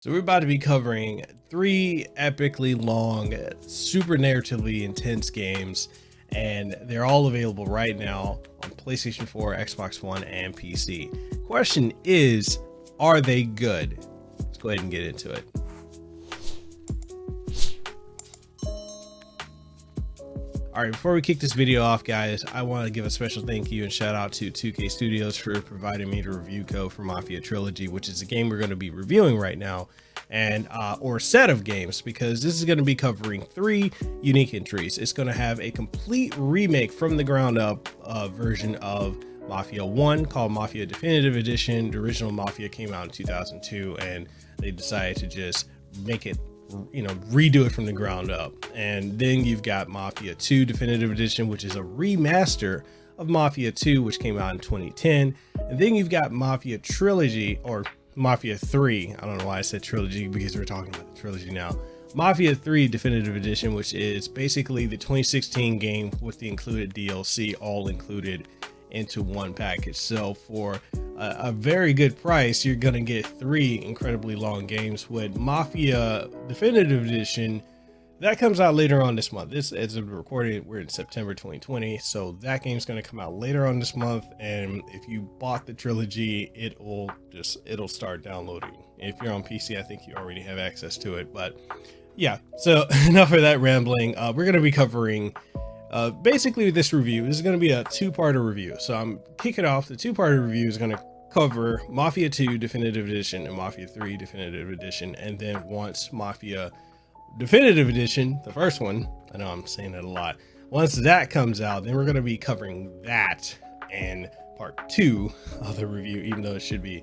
So we're about to be covering three epically long, super narratively intense games, and they're all available right now on PlayStation 4, Xbox One, and PC. Question is, are they good? Let's go ahead and get into it. All right, before we kick this video off, guys, I want to give a special thank you and shout out to 2K Studios for providing me the review code for Mafia Trilogy, which is a game we're going to be reviewing right now, and or set of games, because this is going to be covering three unique entries. It's going to have a complete remake from the ground up version of Mafia 1 called Mafia Definitive Edition. The original Mafia came out in 2002, and they decided to just make it, redo it from the ground up. And then you've got Mafia II Definitive Edition, which is a remaster of Mafia 2, which came out in 2010. And then you've got Mafia Trilogy, or Mafia 3. I don't know why I said trilogy, because we're talking about the trilogy now. Mafia 3 Definitive Edition, which is basically the 2016 game with the included DLC all included into one package. So for a very good price, you're gonna get three incredibly long games. With Mafia Definitive Edition, that comes out later on this month. This, as of recording, we're in September 2020, so that game's gonna come out later on this month. And if you bought the trilogy, it'll start downloading. If you're on PC, I think you already have access to it. But yeah, so enough of that rambling. We're gonna be covering basically this review. This is going to be a two-parter review. So I'm kicking off. The two-parter review is going to cover Mafia 2 Definitive Edition and Mafia 3 Definitive Edition. And then once Mafia Definitive Edition, the first one, I know I'm saying that a lot, once that comes out, then we're going to be covering that and part 2 of the review, even though it should be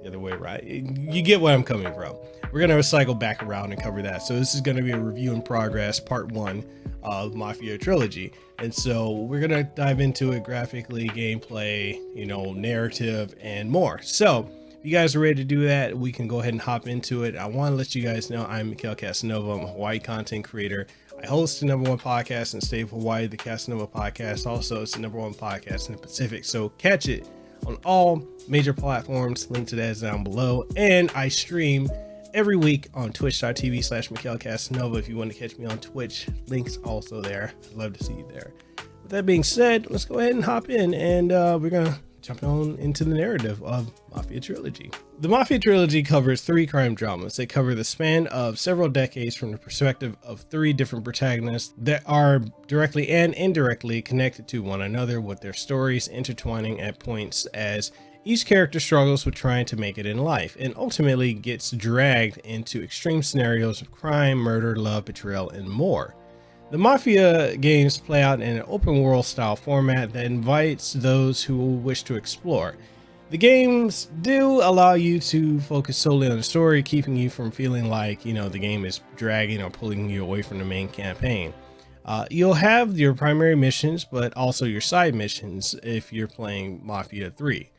the other way, right? You get where I'm coming from. We're going to cycle back around and cover that. So this is going to be a review in progress, part 1 of Mafia Trilogy. And so we're going to dive into it graphically, gameplay, narrative, and more. So if you guys are ready to do that, we can go ahead and hop into it. I want to let you guys know I'm Mikhail Casanova. I'm a Hawaii content creator. I host the #1 podcast in the state of Hawaii, the Casanova podcast. Also, it's the #1 podcast in the Pacific. So catch it on all major platforms. Link to that is down below. And I stream every week on twitch.tv/Mikhail Casanova. If you want to catch me on Twitch, links also there. I'd love to see you there. With that being said, let's go ahead and hop in, and we're gonna jump on into the narrative of Mafia Trilogy. The Mafia Trilogy covers three crime dramas. They cover the span of several decades from the perspective of three different protagonists that are directly and indirectly connected to one another, with their stories intertwining at points as each character struggles with trying to make it in life and ultimately gets dragged into extreme scenarios of crime, murder, love, betrayal, and more. The Mafia games play out in an open world style format that invites those who wish to explore. The games do allow you to focus solely on the story, keeping you from feeling like, the game is dragging or pulling you away from the main campaign. You'll have your primary missions, but also your side missions if you're playing Mafia 3.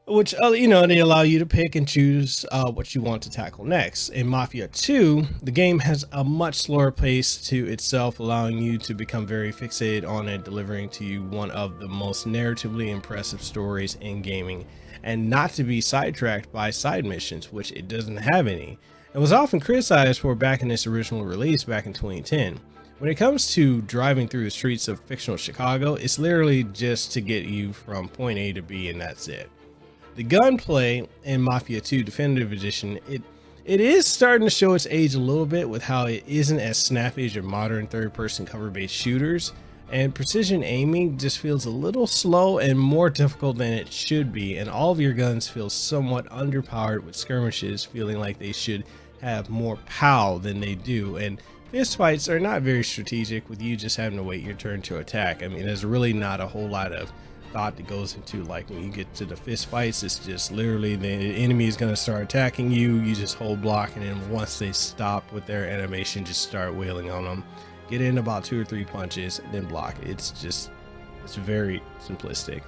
Which, they allow you to pick and choose what you want to tackle next. In Mafia 2, the game has a much slower pace to itself, allowing you to become very fixated on it, delivering to you one of the most narratively impressive stories in gaming, and not to be sidetracked by side missions, which it doesn't have any. It was often criticized for back in its original release back in 2010. When it comes to driving through the streets of fictional Chicago, it's literally just to get you from point A to B, and that's it. The gunplay in Mafia 2 Definitive Edition, it is starting to show its age a little bit, with how it isn't as snappy as your modern third-person cover-based shooters, and precision aiming just feels a little slow and more difficult than it should be, and all of your guns feel somewhat underpowered, with skirmishes feeling like they should have more pow than they do, and fist fights are not very strategic, with you just having to wait your turn to attack. I mean, there's really not a whole lot of thought that goes into, like, when you get to the fist fights, it's just literally the enemy is going to start attacking you, you just hold block, and then once they stop with their animation, just start wailing on them, get in about 2 or 3 punches, and then block. It's very simplistic.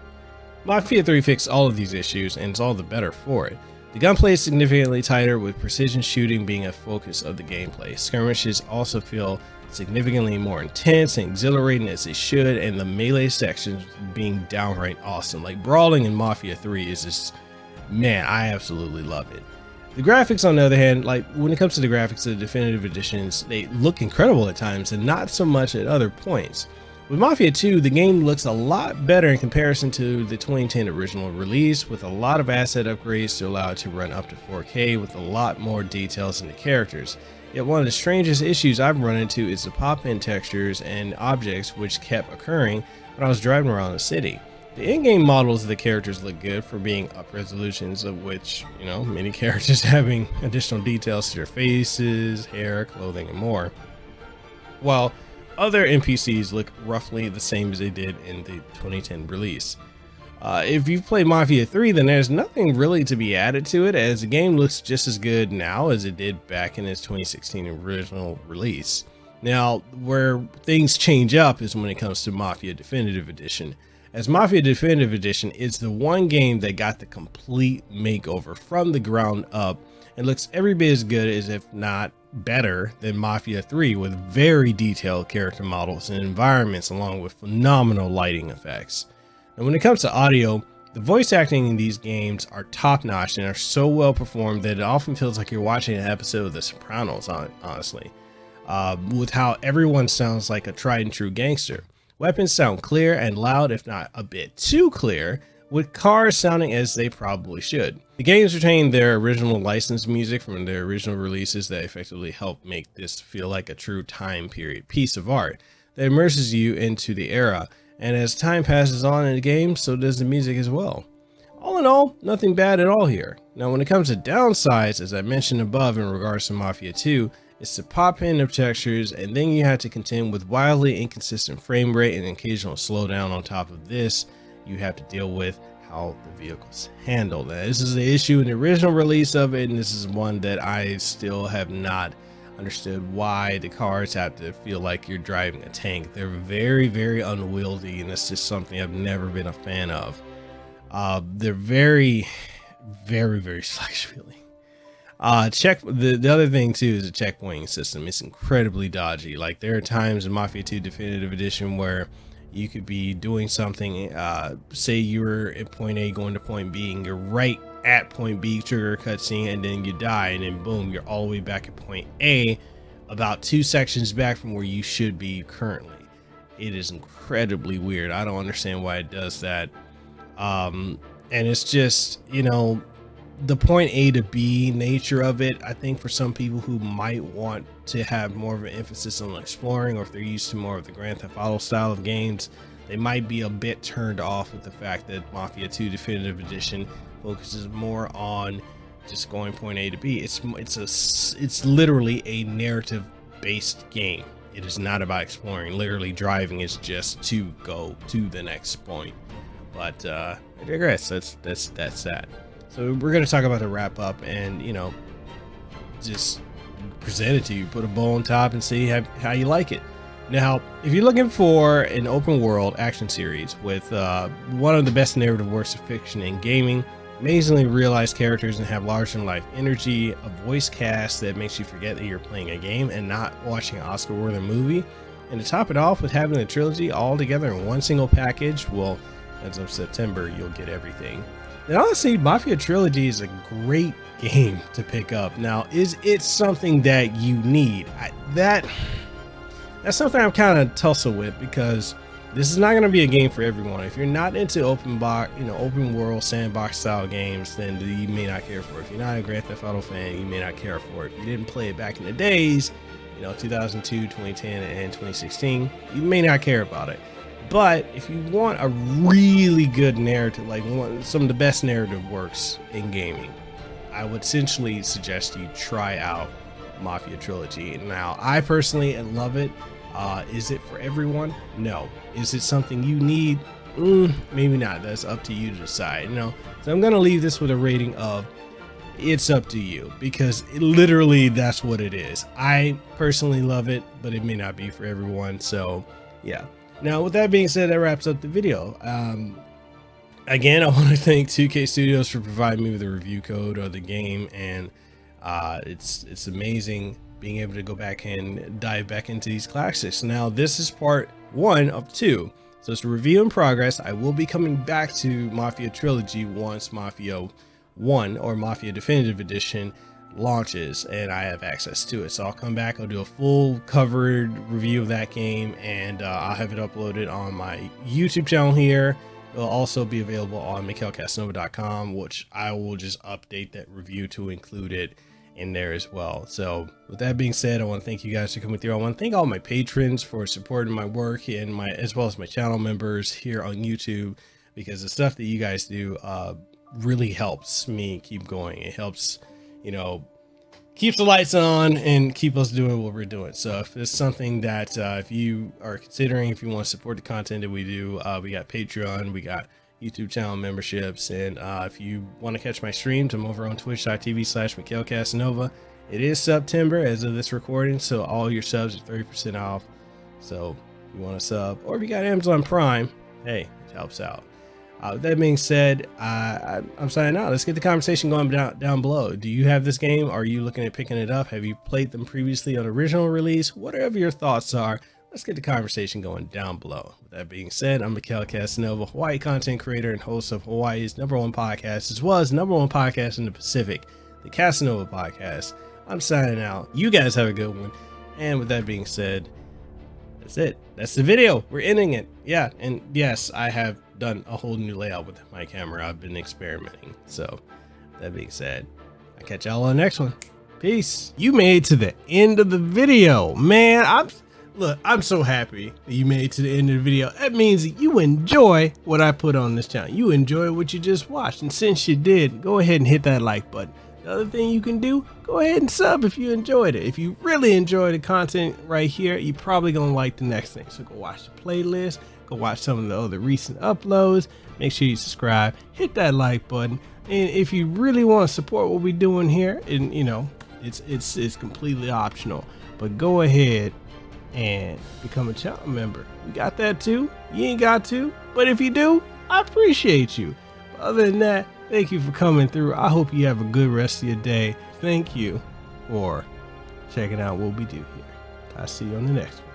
Mafia 3 fixed all of these issues, and it's all the better for it. The gunplay is significantly tighter, with precision shooting being a focus of the gameplay. Skirmishes also feel significantly more intense and exhilarating, as they should, and the melee sections being downright awesome. Like, brawling in Mafia 3 is just, man, I absolutely love it. The graphics, on the other hand, like when it comes to the graphics of the definitive editions, they look incredible at times and not so much at other points. With Mafia 2, the game looks a lot better in comparison to the 2010 original release, with a lot of asset upgrades to allow it to run up to 4K with a lot more details in the characters. Yet one of the strangest issues I've run into is the pop-in textures and objects which kept occurring when I was driving around the city. The in-game models of the characters look good for being up resolutions, of which, many characters having additional details to their faces, hair, clothing, and more, while other NPCs look roughly the same as they did in the 2010 release. If you've played Mafia 3, then there's nothing really to be added to it, as the game looks just as good now as it did back in its 2016 original release. Now, where things change up is when it comes to Mafia Definitive Edition, as Mafia Definitive Edition is the one game that got the complete makeover from the ground up and looks every bit as good as, if not better, than Mafia 3, with very detailed character models and environments along with phenomenal lighting effects. And when it comes to audio, the voice acting in these games are top notch and are so well performed that it often feels like you're watching an episode of The Sopranos, honestly, with how everyone sounds like a tried and true gangster. Weapons sound clear and loud, if not a bit too clear, with cars sounding as they probably should. The games retain their original licensed music from their original releases that effectively help make this feel like a true time period piece of art that immerses you into the era, and as time passes on in the game, so does the music as well. All in all, nothing bad at all here. Now when it comes to downsides, as I mentioned above in regards to Mafia 2, it's the pop-in of textures, and then you have to contend with wildly inconsistent frame rate and occasional slowdown. On top of this, you have to deal with how the vehicles handle that. This is the issue in the original release of it, and this is one that I still have not understood why the cars have to feel like you're driving a tank. They're very, very unwieldy, and it's just something I've never been a fan of. They're very, very, very sluggish feeling. The other thing too is the checkpointing system. It's incredibly dodgy. Like there are times in Mafia 2 Definitive Edition where you could be doing something, say you were at point A going to point B, and you're right at point B, trigger a cutscene, and then you die, and then boom, you're all the way back at point A, about 2 sections back from where you should be currently. It is incredibly weird. I don't understand why it does that. And it's just, the point A to B nature of it, I think for some people who might want to have more of an emphasis on exploring, or if they're used to more of the Grand Theft Auto style of games, they might be a bit turned off with the fact that Mafia 2 Definitive Edition focuses more on just going point A to B. It's literally a narrative based game. It is not about exploring. Literally driving is just to go to the next point. But I digress. That's that. So we're going to talk about the wrap up and, just present it to you, put a bow on top and see how you like it. Now, if you're looking for an open world action series with one of the best narrative works of fiction in gaming, amazingly realized characters and have larger than life energy, a voice cast that makes you forget that you're playing a game and not watching an Oscar-worthy movie, and to top it off with having a trilogy all together in one single package, well, as of September, you'll get everything. And honestly, Mafia Trilogy is a great game to pick up. Now, is it something that you need? That's something I'm kind of tussle with, because this is not going to be a game for everyone. If you're not into open world sandbox style games, then you may not care for it. If you're not a Grand Theft Auto fan, you may not care for it. If you didn't play it back in the days, 2002, 2010, and 2016, you may not care about it. But if you want a really good narrative, like some of the best narrative works in gaming, I would essentially suggest you try out Mafia Trilogy. Now, I personally love it. Is it for everyone? No. Is it something you need? Maybe not. That's up to you to decide. So I'm going to leave this with a rating of it's up to you, because literally that's what it is. I personally love it, but it may not be for everyone. So yeah. Now, with that being said, that wraps up the video. Again, I want to thank 2K Studios for providing me with a review code of the game, and it's amazing being able to go back and dive back into these classics. Now, this is part 1 of 2, so it's a review in progress. I will be coming back to Mafia Trilogy once Mafia 1 or Mafia Definitive Edition launches and I have access to it. So I'll come back, I'll do a full covered review of that game, and I'll have it uploaded on my YouTube channel here. It'll also be available on MikhailCasanova.com, which I will just update that review to include it in there as well. So with that being said, I want to thank you guys for coming through. I want to thank all my patrons for supporting my work and as well as my channel members here on YouTube, because the stuff that you guys do really helps me keep going. It helps, keeps the lights on and keep us doing what we're doing. So if it's something that if you are considering, if you want to support the content that we do, we got Patreon, we got YouTube channel memberships, and if you want to catch my streams, I'm over on twitch.tv/MikhailCasanova. It is September as of this recording, so all your subs are 30% off. So if you want to sub, or if you got Amazon Prime, hey, it helps out. With that being said, I'm signing out. Let's get the conversation going down below. Do you have this game? Are you looking at picking it up? Have you played them previously on original release? Whatever your thoughts are, let's get the conversation going down below. With that being said, I'm Mikhail Casanova, Hawaii content creator and host of Hawaii's #1 podcast, as well as #1 podcast in the Pacific, the Casanova Podcast. I'm signing out. You guys have a good one. And with that being said, that's it. That's the video. We're ending it. Yeah, and yes, I have done a whole new layout with my camera. I've been experimenting. So that being said, I'll catch y'all on the next one. Peace. You made it to the end of the video, man. I'm so happy that you made it to the end of the video. That means that you enjoy what I put on this channel. You enjoy what you just watched, and since you did, go ahead and hit that like button. The other thing you can do, go ahead and sub if you enjoyed it. If you really enjoy the content right here, you're probably gonna like the next thing. So go watch the playlist, go watch some of the other recent uploads. Make sure you subscribe, hit that like button, and if you really want to support what we're doing here, and it's completely optional, but go ahead and become a channel member. We got that too. You ain't got to, but if you do, I appreciate you. But other than that, thank you for coming through. I hope you have a good rest of your day. Thank you for checking out what we do here. I'll see you on the next one.